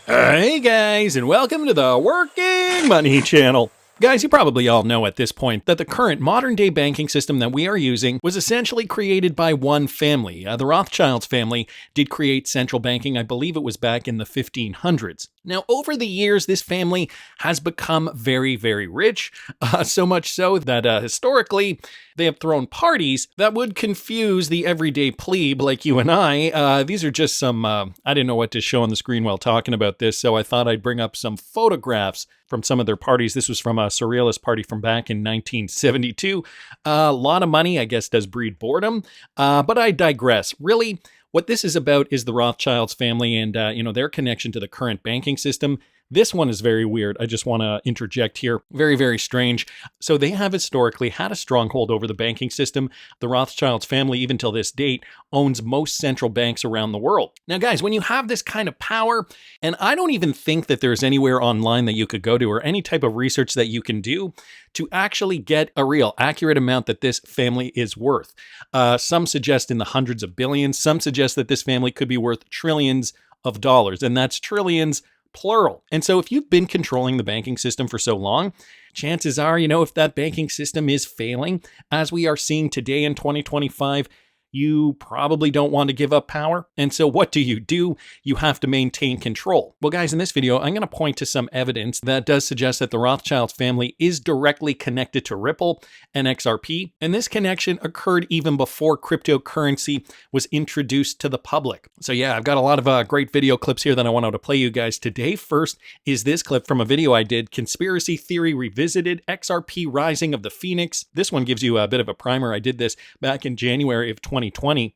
Hey guys, and welcome to the Working Money Channel. Guys, you probably all know at this point that the current modern-day banking system that we are using was essentially created by one family. The Rothschilds family did create central banking. I believe it was back in the 1500s. Now, over the years, this family has become very, very rich, so much so that historically, they have thrown parties that would confuse the everyday plebe like you and I. These are just some, I didn't know what to show on the screen while talking about this, so I thought I'd bring up some photographs from some of their parties. This was from a surrealist party from back in 1972. A lot of money, I guess, does breed boredom, but I digress. Really, what this is about is the Rothschilds family and, their connection to the current banking system. This one is very weird. I just want to interject here. Very, very strange. So they have historically had a stronghold over the banking system. The Rothschilds family, even till this date, owns most central banks around the world. Now, guys, when you have this kind of power, and I don't even think that there's anywhere online that you could go to or any type of research that you can do to actually get a real accurate amount that this family is worth. Some suggest in the hundreds of billions. Some suggest that this family could be worth trillions of dollars, and that's trillions plural. And so if you've been controlling the banking system for so long, chances are, if that banking system is failing, as we are seeing today in 2025, you probably don't want to give up power. And so what do? You have to maintain control. Well, guys, in this video, I'm going to point to some evidence that does suggest that the Rothschilds family is directly connected to Ripple and XRP. And this connection occurred even before cryptocurrency was introduced to the public. So yeah, I've got a lot of great video clips here that I wanted to play you guys today. First is this clip from a video I did, Conspiracy Theory Revisited, XRP Rising of the Phoenix. This one gives you a bit of a primer. I did this back in January of 2020.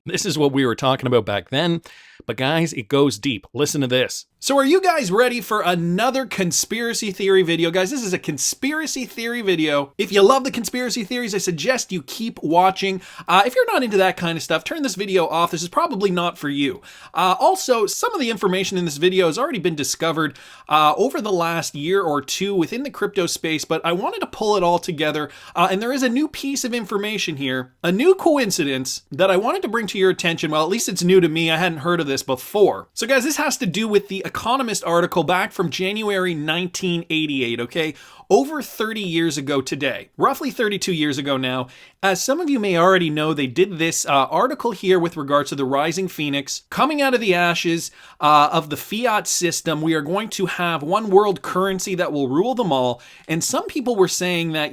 This is what we were talking about back then. But guys, it goes deep. Listen to this. So are you guys ready for another conspiracy theory video? Guys, this is a conspiracy theory video. If you love the conspiracy theories, I suggest you keep watching. If you're not into that kind of stuff, turn this video off. This is probably not for you. Also, some of the information in this video has already been discovered over the last year or two within the crypto space, but I wanted to pull it all together. And there is a new piece of information here, a new coincidence that I wanted to bring to your attention. Well, at least it's new to me. I hadn't heard of this before. So guys, this has to do with the Economist article back from January 1988, okay? Over 30 years ago today, roughly 32 years ago now. As some of you may already know, they did this article here with regards to the rising phoenix. Coming out of the ashes of the fiat system, we are going to have one world currency that will rule them all. And some people were saying that,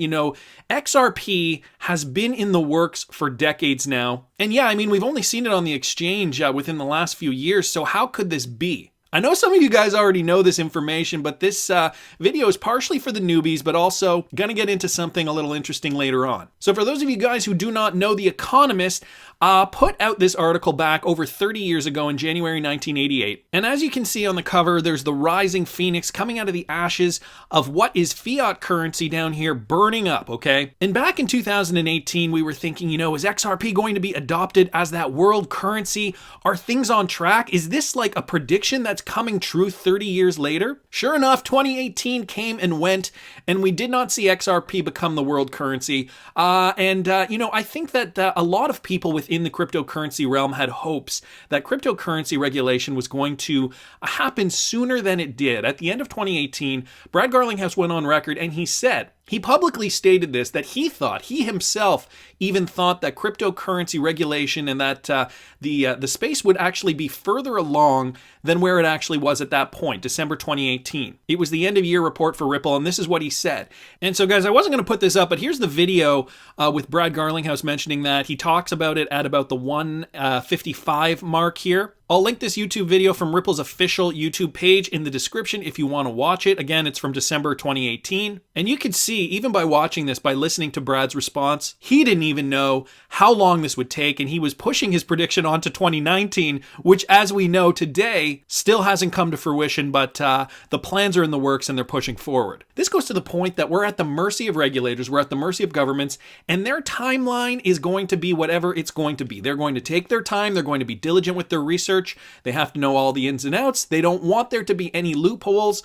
XRP has been in the works for decades now. And yeah, we've only seen it on the exchange within the last few years. So how could this be? I know some of you guys already know this information, but this video is partially for the newbies, but also going to get into something a little interesting later on. So for those of you guys who do not know, The Economist put out this article back over 30 years ago in January 1988. And as you can see on the cover, there's the rising phoenix coming out of the ashes of what is fiat currency down here burning up, okay? And back in 2018, we were thinking, is XRP going to be adopted as that world currency? Are things on track? Is this like a prediction that's coming true 30 years later? Sure enough, 2018 came and went, and we did not see XRP become the world currency. I think that a lot of people within the cryptocurrency realm had hopes that cryptocurrency regulation was going to happen sooner than it did. At the end of 2018, Brad Garlinghouse went on record and he publicly stated this, that he himself even thought that cryptocurrency regulation and that the space would actually be further along than where it actually was at that point, December 2018. It was the end of year report for Ripple, and this is what he said. And so guys, I wasn't going to put this up, but here's the video with Brad Garlinghouse mentioning that. He talks about it at about the 155 mark here. I'll link this YouTube video from Ripple's official YouTube page in the description if you want to watch it. Again, it's from December 2018. And you can see, even by watching this, by listening to Brad's response, he didn't even know how long this would take, and he was pushing his prediction on to 2019, which, as we know today, still hasn't come to fruition, but the plans are in the works and they're pushing forward. This goes to the point that we're at the mercy of regulators, we're at the mercy of governments, and their timeline is going to be whatever it's going to be. They're going to take their time, they're going to be diligent with their research, research. They have to know all the ins and outs. They don't want there to be any loopholes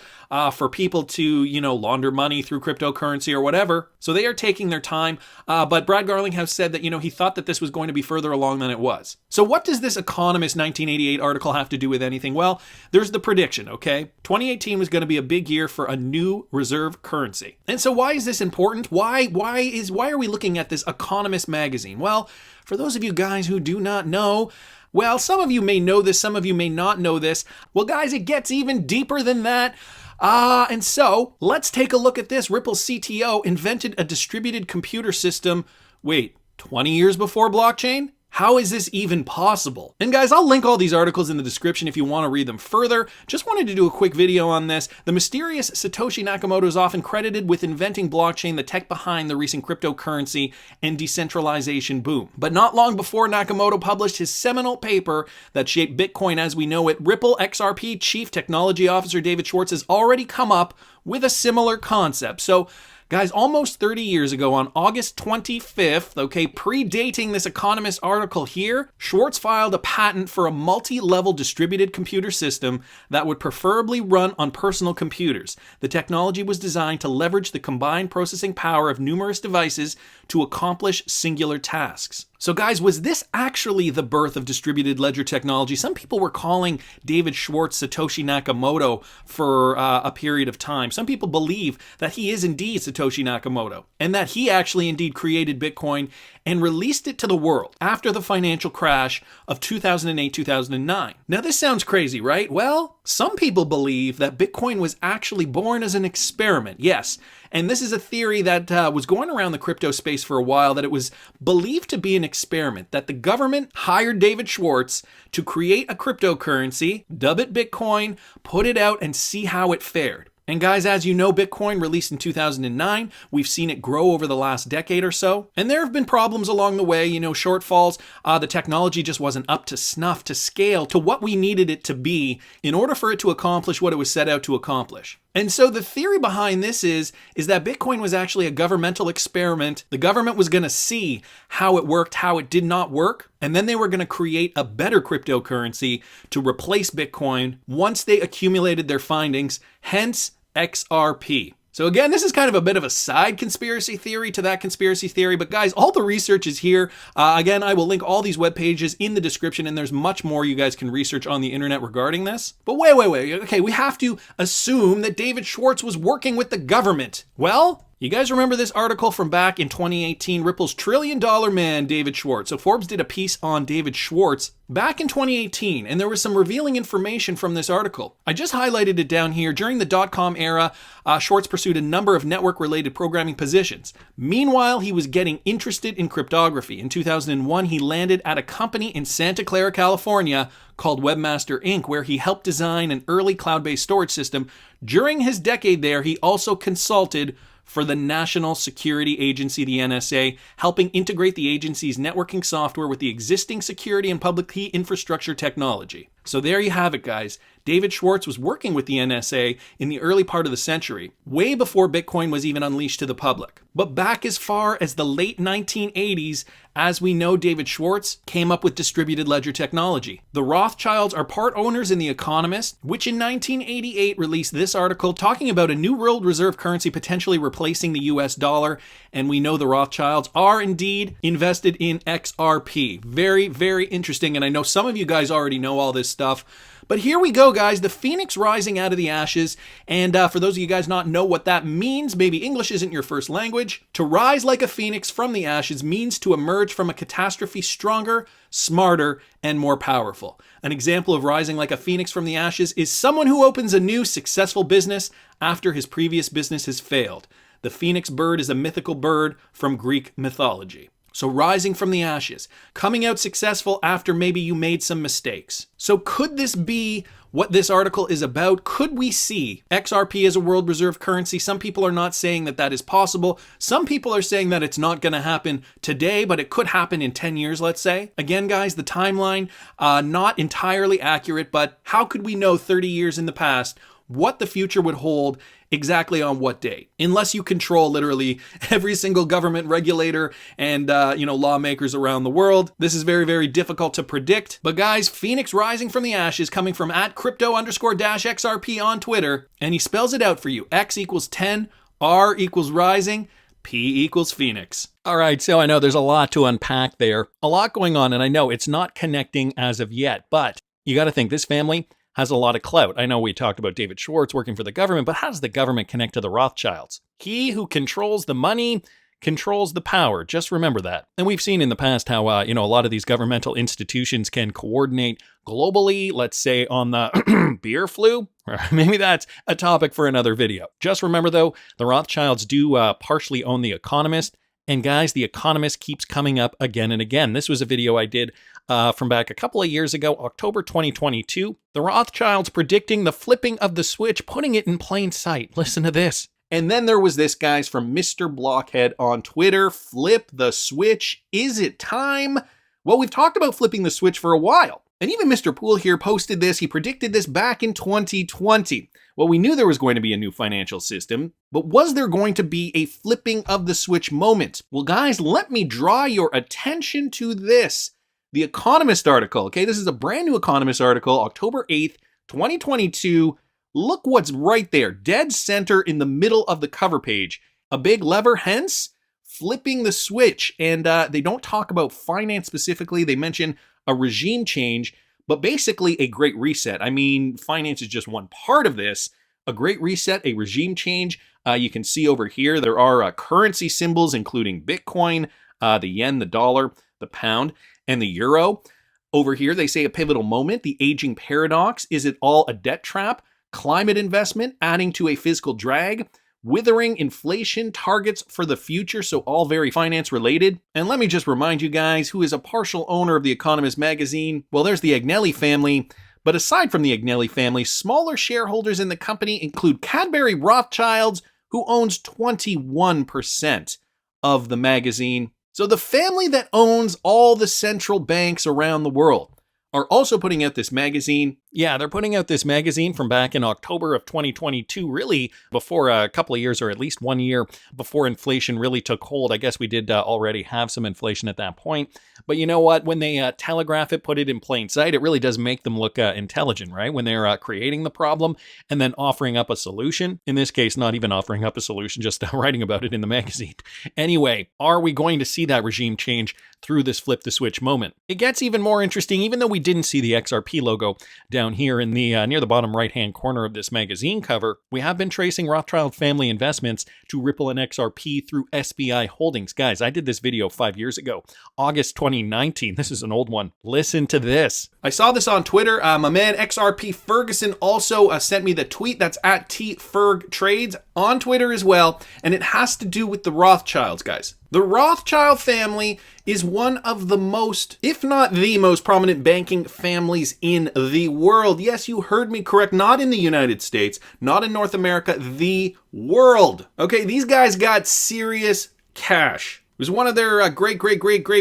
for people to, launder money through cryptocurrency or whatever. So they are taking their time. But Brad Garlinghouse said that, he thought that this was going to be further along than it was. So what does this Economist 1988 article have to do with anything? Well, there's the prediction, okay? 2018 was going to be a big year for a new reserve currency. And so why is this important? Why are we looking at this Economist magazine? Well, for those of you guys who do not know, well, some of you may know this, some of you may not know this. Well, guys, it gets even deeper than that. And so let's take a look at this. Ripple's CTO invented a distributed computer system, 20 years before blockchain? How is this even possible? And guys, I'll link all these articles in the description if you want to read them further. Just wanted to do a quick video on this. The mysterious Satoshi Nakamoto is often credited with inventing blockchain, the tech behind the recent cryptocurrency and decentralization boom. But not long before Nakamoto published his seminal paper that shaped Bitcoin as we know it, Ripple XRP Chief Technology Officer David Schwartz has already come up with a similar concept. So guys, almost 30 years ago on August 25th, predating this Economist article here, Schwartz filed a patent for a multi-level distributed computer system that would preferably run on personal computers. The technology was designed to leverage the combined processing power of numerous devices to accomplish singular tasks. So guys, was this actually the birth of distributed ledger technology? Some people were calling David Schwartz Satoshi Nakamoto for a period of time. Some people believe that he is indeed Satoshi Nakamoto and that he actually indeed created Bitcoin and released it to the world after the financial crash of 2008-2009. Now this sounds crazy, right? Well, some people believe that Bitcoin was actually born as an experiment, yes. And this is a theory that was going around the crypto space for a while, that it was believed to be an experiment, that the government hired David Schwartz to create a cryptocurrency, dub it Bitcoin, put it out, and see how it fared. And guys, as you know, Bitcoin released in 2009. We've seen it grow over the last decade or so. And there have been problems along the way, shortfalls. The technology just wasn't up to snuff, to scale, to what we needed it to be in order for it to accomplish what it was set out to accomplish. And so the theory behind this is that Bitcoin was actually a governmental experiment. The government was going to see how it worked, how it did not work, and then they were going to create a better cryptocurrency to replace Bitcoin once they accumulated their findings, hence XRP. So again, this is kind of a bit of a side conspiracy theory to that conspiracy theory, but guys, all the research is here. Again, I will link all these web pages in the description, and there's much more you guys can research on the internet regarding this. But wait. Okay, we have to assume that David Schwartz was working with the government. Well, you guys remember this article from back in 2018, Ripple's $1 trillion man, David Schwartz. So Forbes did a piece on David Schwartz back in 2018, and there was some revealing information from this article. I just highlighted it down here. During the dot-com era, Schwartz pursued a number of network-related programming positions. Meanwhile, he was getting interested in cryptography. In 2001, he landed at a company in Santa Clara, California, called Webmaster Inc., where he helped design an early cloud-based storage system. During his decade there, he also consulted for the National Security Agency, the NSA, helping integrate the agency's networking software with the existing security and public key infrastructure technology. So there you have it, guys. David Schwartz was working with the NSA in the early part of the century, way before Bitcoin was even unleashed to the public. But back as far as the late 1980s, as we know, David Schwartz came up with distributed ledger technology. The Rothschilds are part owners in The Economist, which in 1988 released this article talking about a new world reserve currency potentially replacing the US dollar. And we know the Rothschilds are indeed invested in XRP. Very, very interesting. And I know some of you guys already know all this stuff. But here we go, guys, the phoenix rising out of the ashes. And for those of you guys not know what that means, maybe English isn't your first language. To rise like a phoenix from the ashes means to emerge from a catastrophe stronger, smarter, and more powerful. An example of rising like a phoenix from the ashes is someone who opens a new successful business after his previous business has failed. The phoenix bird is a mythical bird from Greek mythology. So rising from the ashes, coming out successful after maybe you made some mistakes. So could this be what this article is about? Could we see XRP as a world reserve currency? Some people are not saying that that is possible. Some people are saying that it's not going to happen today, but it could happen in 10 years, let's say. Again, guys, the timeline, not entirely accurate, but how could we know 30 years in the past what the future would hold exactly on what day, unless you control literally every single government regulator and lawmakers around the world. This is very, very difficult to predict. But guys, Phoenix rising from the ashes, coming from @crypto_XRP on Twitter, and he spells it out for you. X equals 10, R equals rising, P equals Phoenix. All right, so I know there's a lot to unpack there, a lot going on, and I know it's not connecting as of yet, but you got to think this family has a lot of clout. I know we talked about David Schwartz working for the government, but how does the government connect to the Rothschilds? He who controls the money controls the power. Just remember that. And we've seen in the past how, a lot of these governmental institutions can coordinate globally, let's say on the beer flu. Or maybe that's a topic for another video. Just remember, though, the Rothschilds do partially own The Economist. And guys, The Economist keeps coming up again and again. This was a video I did from back a couple of years ago, October 2022. The Rothschilds predicting the flipping of the switch, putting it in plain sight. Listen to this. And then there was this, guys, from Mr. Blockhead on Twitter. Flip the switch. Is it time? Well, we've talked about flipping the switch for a while. And even Mr. Poole here posted this. He predicted this back in 2020. Well, we knew there was going to be a new financial system, but was there going to be a flipping of the switch moment? Well, guys, let me draw your attention to this. The Economist article, okay? This is a brand new Economist article, October 8th, 2022. Look what's right there, dead center in the middle of the cover page. A big lever, hence flipping the switch. And they don't talk about finance specifically. They mention a regime change, but basically a great reset. I mean, finance is just one part of this. A great reset, a regime change. You can see over here, there are currency symbols, including Bitcoin, the yen, the dollar, the pound, and the euro. Over here, they say a pivotal moment, the aging paradox. Is it all a debt trap? Climate investment adding to a fiscal drag, withering inflation targets for the future, so all very finance related. And let me just remind you guys, who is a partial owner of The Economist magazine? Well, there's the Agnelli family. But aside from the Agnelli family, smaller shareholders in the company include Cadbury Rothschilds, who owns 21% of the magazine. So the family that owns all the central banks around the world are also putting out this magazine. Yeah, they're putting out this magazine from back in October of 2022, really before a couple of years, or at least 1 year before inflation really took hold. I guess we did already have some inflation at that point. But you know what? When they telegraph it, put it in plain sight, it really does make them look intelligent, right? When they're creating the problem and then offering up a solution. In this case, not even offering up a solution, just writing about it in the magazine. Anyway, are we going to see that regime change through this flip the switch moment? It gets even more interesting, even though we didn't see the XRP logo down here in the near the bottom right-hand corner of this magazine cover. We have been tracing Rothschild family investments to Ripple and XRP through SBI Holdings. Guys, I did this video 5 years ago, August 2019. This is an old one. Listen to this. I saw this on Twitter. My man XRP Ferguson also sent me the tweet. That's at @TFergTrades on Twitter as well. And it has to do with the Rothschilds, guys. The Rothschild family is one of the most, if not the most prominent banking families in the world. Yes, you heard me correct. Not in the United States, not in North America, the world. Okay, these guys got serious cash. It was one of their great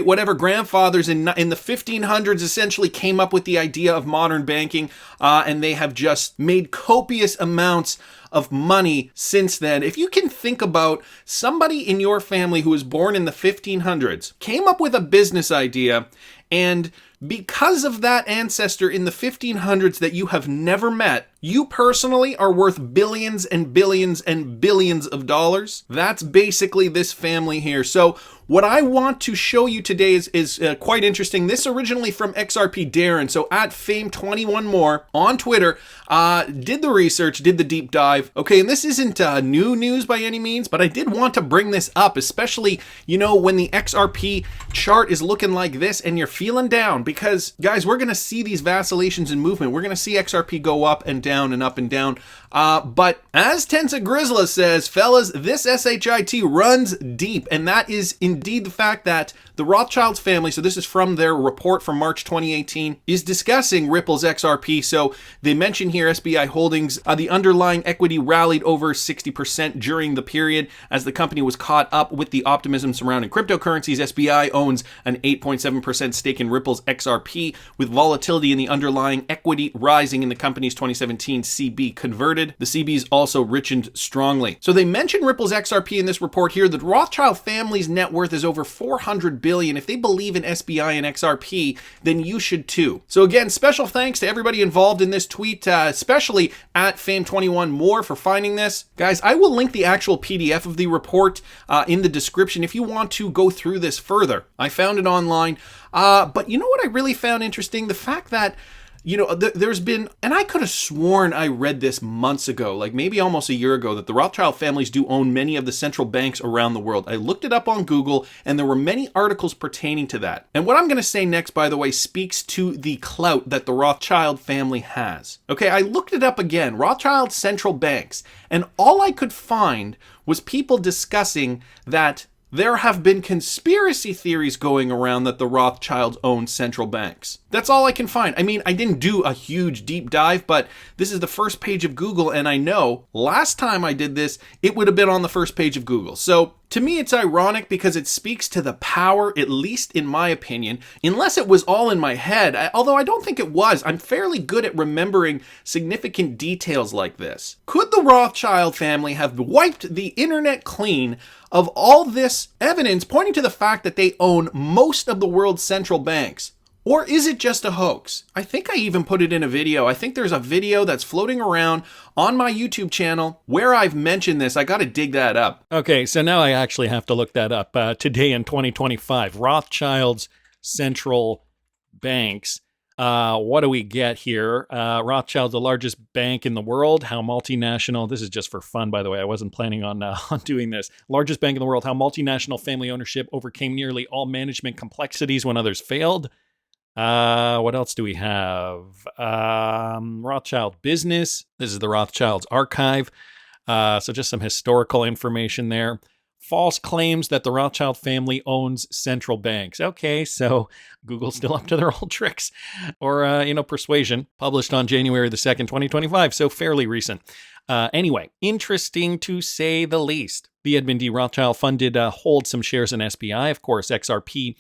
whatever grandfathers in the 1500s essentially came up with the idea of modern banking, and they have just made copious amounts of money since then. If you can think about somebody in your family who was born in the 1500s, came up with a business idea, and because of that ancestor in the 1500s that you have never met, you personally are worth billions and billions and billions of dollars. That's basically this family here. So what I want to show you today is quite interesting. This originally from XRP Darren, so at Fame21more on Twitter, did the research, did the deep dive. Okay, and this isn't new news by any means, but I did want to bring this up, especially, when the XRP chart is looking like this and you're feeling down, because guys, we're going to see these vacillations in movement. We're going to see XRP go up and down and up and down. But as Tensa Grizzla says, fellas, this SHIT runs deep, and that is indeed the fact that the The Rothschilds family, so this is from their report from March 2018, is discussing Ripple's XRP. So they mention here SBI Holdings, the underlying equity rallied over 60% during the period as the company was caught up with the optimism surrounding cryptocurrencies. SBI owns an 8.7% stake in Ripple's XRP, with volatility in the underlying equity rising in the company's 2017 CB converted. The CB's also richened strongly. So they mention Ripple's XRP in this report here. The Rothschild family's net worth is over $400 billion. If they believe in SBI and XRP, then you should too. So again, special thanks to everybody involved in this tweet, especially at Fame21More for finding this. Guys, I will link the actual PDF of the report in the description if you want to go through this further. I found it online. But you know what I really found interesting? The fact that, you know, there's been, and I could have sworn I read this months ago, like maybe almost a year ago, that the Rothschild families do own many of the central banks around the world. I looked it up on Google, and there were many articles pertaining to that. And what I'm going to say next, by the way, speaks to the clout that the Rothschild family has. Okay, I looked it up again, Rothschild central banks, and all I could find was people discussing that there have been conspiracy theories going around that the Rothschilds own central banks. That's all I can find. I mean, I didn't do a huge deep dive, but this is the first page of Google, and I know last time I did this, it would have been on the first page of Google. So to me, it's ironic because it speaks to the power, at least in my opinion, unless it was all in my head, although I don't think it was. I'm fairly good at remembering significant details like this. Could the Rothschild family have wiped the internet clean of all this evidence pointing to the fact that they own most of the world's central banks? Or is it just a hoax? I think I even put it in a video. I think there's a video that's floating around on my YouTube channel where I've mentioned this. I got to dig that up. Okay, so now I actually have to look that up. Today in 2025, Rothschilds central banks. What do we get here? Rothschild, the largest bank in the world. How multinational. This is just for fun, by the way. I wasn't planning on doing this. Largest bank in the world. How multinational family ownership overcame nearly all management complexities when others failed. What else do we have? Rothschild business. This is the Rothschilds archive. So just some historical information there. False claims that the Rothschild family owns central banks. Okay, so Google's still up to their old tricks. Or, persuasion, published on January the 2nd, 2025, so fairly recent. Anyway, interesting to say the least. The Edmund D. Rothschild Fund did hold some shares in SBI. Of course, XRP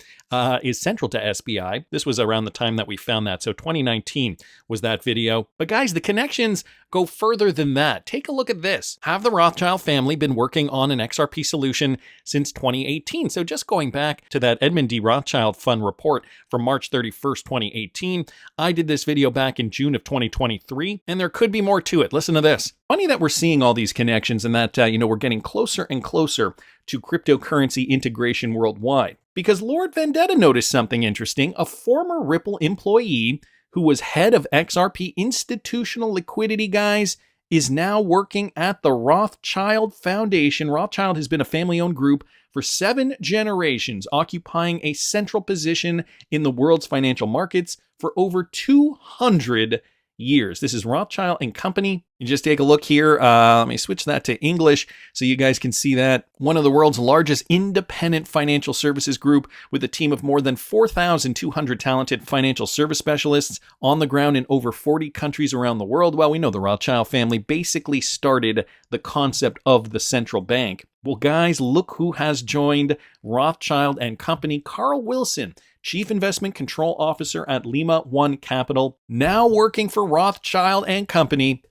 is central to SBI. This was around the time that we found that. So 2019 was that video. But guys, the connections go further than that. Take a look at this. Have the Rothschild family been working on an XRP solution since 2018? So just going back to that Edmund D. Rothschild Fund report from March 31st, 2018, I did this video back in June of 2023, and there could be more to it. Listen to this. Funny that we're seeing all these connections and that, we're getting closer and closer to cryptocurrency integration worldwide. Because Lord Vendetta noticed something interesting. A former Ripple employee who was head of XRP institutional liquidity, guys, is now working at the Rothschild Foundation. Rothschild has been a family-owned group for 7 generations, occupying a central position in the world's financial markets for over 200 years. This is Rothschild and Company. You just take a look here. Let me switch that to English so you guys can see that. One of the world's largest independent financial services group with a team of more than 4,200 talented financial service specialists on the ground in over 40 countries around the world. Well, we know the Rothschild family basically started the concept of the central bank. Well, guys, look who has joined Rothschild and Company. Carl Wilson, Chief Investment Control Officer at Lima One Capital, now working for Rothschild and Company.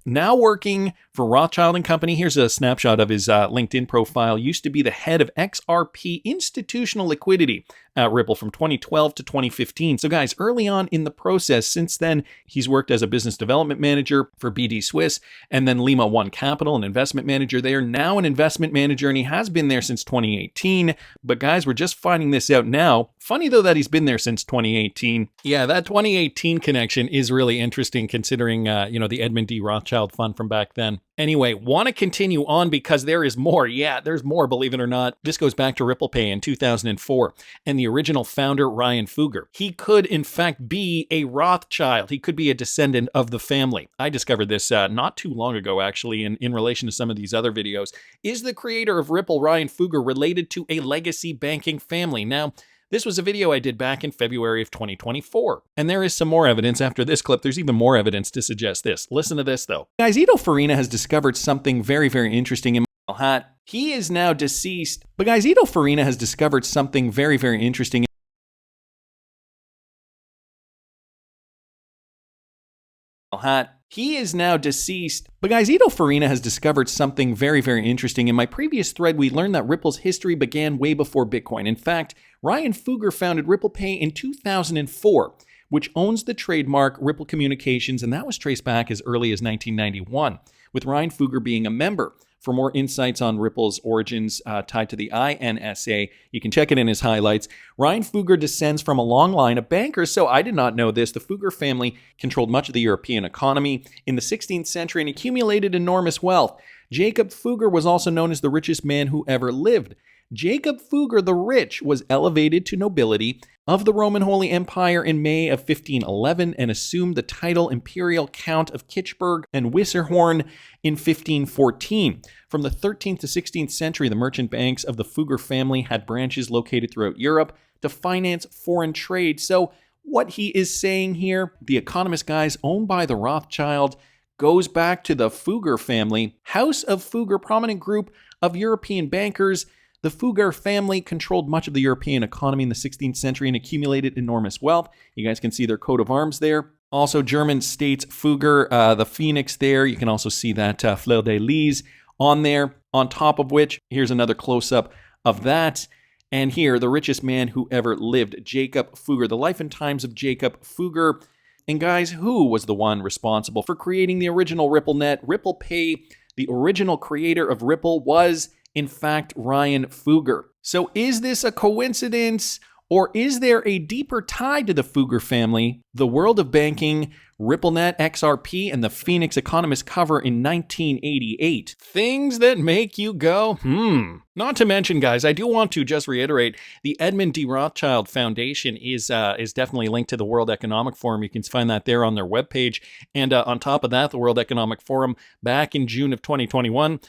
Here's a snapshot of his LinkedIn profile. Used to be the head of XRP institutional liquidity at Ripple from 2012 to 2015. So guys, early on in the process, since then, he's worked as a business development manager for BD Swiss and then Lima One Capital, an investment manager there, now an investment manager, and he has been there since 2018. But guys, we're just finding this out now. Funny though that he's been there since 2018. Yeah, that 2018 connection is really interesting considering, the Edmund D. Rothschild Fund from back then. Anyway, want to continue on because there is more. Yeah, there's more, believe it or not. This goes back to RipplePay in 2004 and the original founder, Ryan Fugger. He could, in fact, be a Rothschild. He could be a descendant of the family. I discovered this not too long ago, actually, in relation to some of these other videos. Is the creator of Ripple, Ryan Fugger, related to a legacy banking family? Now, This was a video I did back in February of 2024. And there is some more evidence after this clip. There's even more evidence to suggest this. Listen to this, though. Guys, Ito Farina has discovered something very, very interesting in my hat. He is now deceased. But guys, Ito Farina has discovered something very, very interesting. He is now deceased. But guys, Ito Farina has discovered something very, very interesting. In my previous thread, we learned that Ripple's history began way before Bitcoin. In fact, Ryan Fugger founded RipplePay in 2004, which owns the trademark Ripple Communications, and that was traced back as early as 1991, with Ryan Fugger being a member. For more insights on Ripple's origins tied to the INSA, you can check it in his highlights. Ryan Fugger descends from a long line of bankers, so I did not know this. The Fugger family controlled much of the European economy in the 16th century and accumulated enormous wealth. Jacob Fugger was also known as the richest man who ever lived. Jacob Fugger the Rich was elevated to nobility of the Roman Holy Empire in May of 1511 and assumed the title Imperial Count of Kitchberg and Wisserhorn in 1514. From the 13th to 16th century, the merchant banks of the Fugger family had branches located throughout Europe to finance foreign trade. So what he is saying here, the Economist, guys, owned by the Rothschild, goes back to the Fugger family. House of Fugger, prominent group of European bankers. The Fugger family controlled much of the European economy in the 16th century and accumulated enormous wealth. You guys can see their coat of arms there. Also, German states Fugger, the phoenix there. You can also see that fleur de lis on there. On top of which, here's another close-up of that. And here, the richest man who ever lived, Jacob Fugger. The life and times of Jacob Fugger. And guys, who was the one responsible for creating the original RippleNet? RipplePay, the original creator of Ripple, was in fact Ryan Fugger. So is this a coincidence, or is there a deeper tie to the Fugger family? The world of banking, RippleNet, XRP, and the Phoenix Economist cover in 1988. Things that make you go, Not to mention, guys, I do want to just reiterate, the Edmund D. Rothschild Foundation is definitely linked to the World Economic Forum. You can find that there on their webpage. And on top of that, the World Economic Forum, back in June of 2021,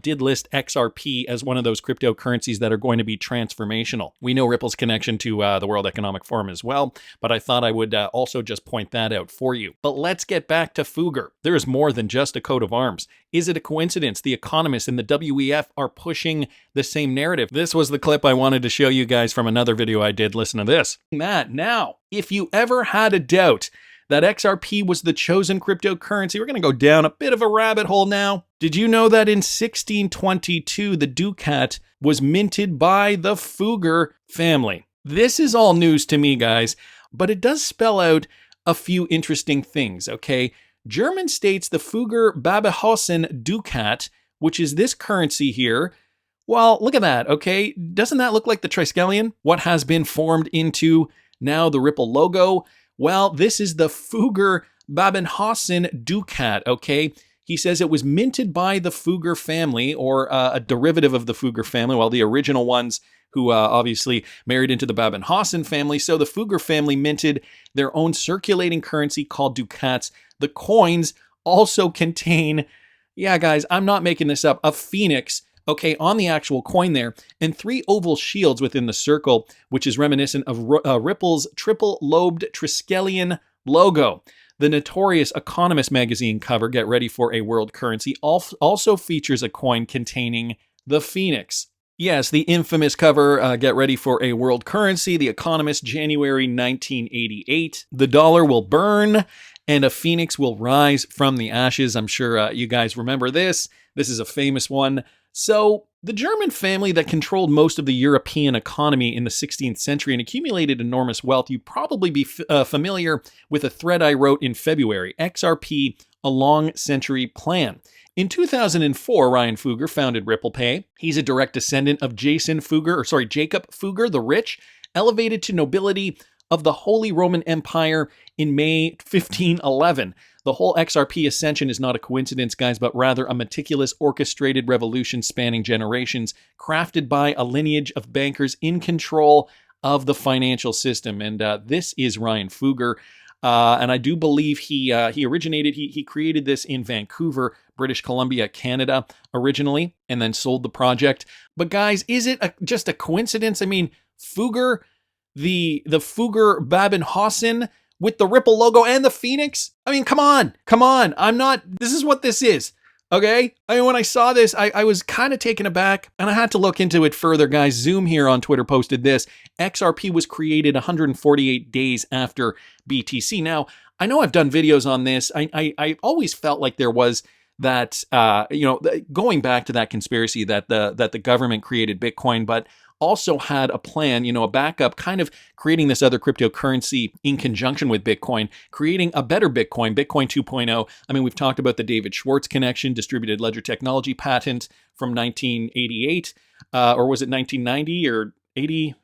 did list XRP as one of those cryptocurrencies that are going to be transformational. We know Ripple's connection to the World Economic Forum as well, but I thought I would also just point that out for you. But let's get back to Fugger. There is more than just a coat of arms. Is it a coincidence The Economist and the WEF are pushing the same narrative? This was the clip I wanted to show you guys from another video I did. Listen to this. Matt, now, if you ever had a doubt that XRP was the chosen cryptocurrency, we're going to go down a bit of a rabbit hole now. Did you know that in 1622, the ducat was minted by the Fugger family? This is all news to me, guys, but it does spell out a few interesting things, okay? German states the Fugger Babehausen ducat, which is this currency here. Well, look at that, okay? Doesn't that look like the triskelion? What has been formed into now the Ripple logo? Well, this is the Fugger Babehausen ducat, okay? He says it was minted by the Fugger family, or a derivative of the Fugger family, while the original ones who obviously married into the Babehausen family. So the Fugger family minted their own circulating currency called ducats. The coins also contain, yeah, guys, I'm not making this up, a phoenix, okay, on the actual coin there, and 3 oval shields within the circle, which is reminiscent of Ripple's triple-lobed triskelion logo. The notorious Economist magazine cover, Get Ready for a World Currency, also features a coin containing the phoenix. Yes, the infamous cover, Get Ready for a World Currency, The Economist, January 1988. The dollar will burn and a phoenix will rise from the ashes. I'm sure you guys remember this. This is a famous one. So the German family that controlled most of the European economy in the 16th century and accumulated enormous wealth, you'd probably be familiar with a thread I wrote in February, XRP, A Long Century Plan. In 2004, Ryan Fugger founded RipplePay. He's a direct descendant of Jacob Fugger the Rich, elevated to nobility of the Holy Roman Empire in May 1511. The whole XRP ascension is not a coincidence, guys, but rather a meticulous, orchestrated revolution spanning generations, crafted by a lineage of bankers in control of the financial system. And this is Ryan Fugger. And I do believe he created this in Vancouver, British Columbia, Canada, originally, and then sold the project. But guys, is it just a coincidence? I mean, Fugger the Fugger Babenhausen with the Ripple logo and the Phoenix. I mean, come on. This is what this is. Okay. I mean, when I saw this, I was kind of taken aback, and I had to look into it further, guys. Zoom here on Twitter posted this. XRP was created 148 days after BTC. Now, I know I've done videos on this. I always felt like there was that, going back to that conspiracy that the government created Bitcoin, but also had a plan, a backup, kind of creating this other cryptocurrency in conjunction with Bitcoin, creating a better Bitcoin 2.0. I mean, we've talked about the David Schwartz connection, distributed ledger technology patent from 1988, or was it 1990 or 80?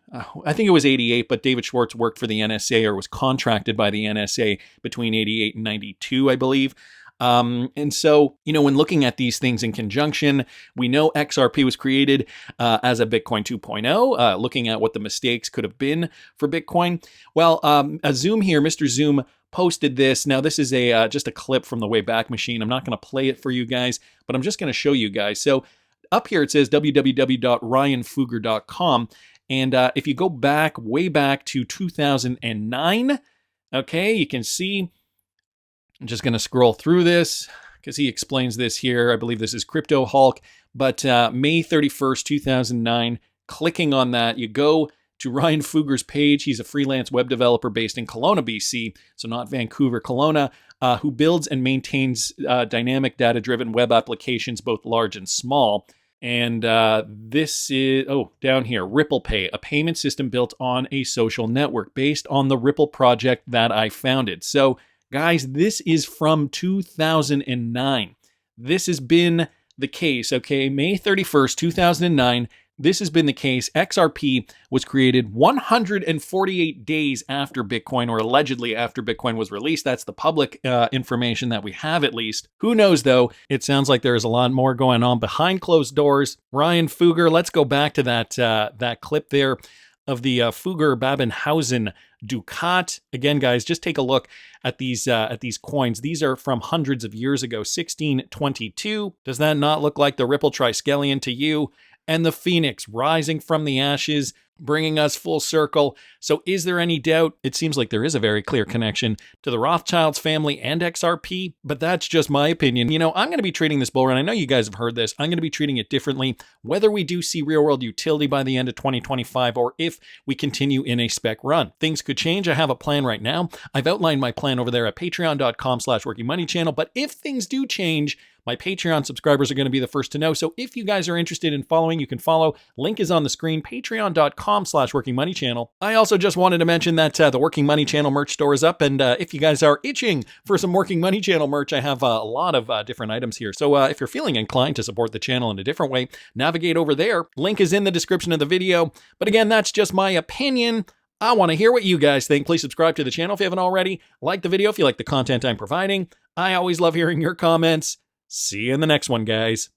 I think it was 88, but David Schwartz worked for the NSA, or was contracted by the NSA between 88 and 92, I believe. And so, when looking at these things in conjunction, we know XRP was created as a Bitcoin 2.0, looking at what the mistakes could have been for Bitcoin. Well, a Zoom here, Mr. Zoom posted this. Now, this is just a clip from the Wayback Machine. I'm not going to play it for you guys, but I'm just going to show you guys. So up here, it says www.ryanfugger.com. And if you go way back to 2009, okay, you can see. I'm just going to scroll through this because he explains this here. I believe this is Crypto Hulk. But May 31st, 2009, clicking on that, you go to Ryan Fugger's page. He's a freelance web developer based in Kelowna, BC, so not Vancouver, Kelowna, who builds and maintains dynamic data-driven web applications, both large and small. And this is, down here, Ripple Pay, a payment system built on a social network based on the Ripple project that I founded. So, guys, this is from 2009. This has been the case, okay? May 31st, 2009. This has been the case. XRP was created 148 days after Bitcoin, or allegedly after Bitcoin was released. That's the public information that we have, at least. Who knows, though? It sounds like there is a lot more going on behind closed doors. Ryan Fugger, let's go back to that clip there of the Fugger Babenhausen Ducat. Again, guys, just take a look at these coins. These are from hundreds of years ago, 1622. Does that not look like the Ripple Triskelion to you? And the Phoenix rising from the ashes, bringing us full circle. So is there any doubt? It seems like there is a very clear connection to the Rothschilds family and XRP, but that's just my opinion. I'm going to be treating this bull run. I know you guys have heard this. I'm going to be treating it differently, whether we do see real world utility by the end of 2025 or if we continue in a spec run. Things could change. I have a plan right now. I've outlined my plan over there at patreon.com/workingmoneychannel, but if things do change, my Patreon subscribers are going to be the first to know. So if you guys are interested in following, you can follow. Link is on the screen, patreon.com/workingmoneychannel. I also just wanted to mention that the Working Money Channel merch store is up. And if you guys are itching for some Working Money Channel merch, I have a lot of different items here. So if you're feeling inclined to support the channel in a different way, navigate over there. Link is in the description of the video. But again, that's just my opinion. I want to hear what you guys think. Please subscribe to the channel if you haven't already. Like the video if you like the content I'm providing. I always love hearing your comments. See you in the next one, guys.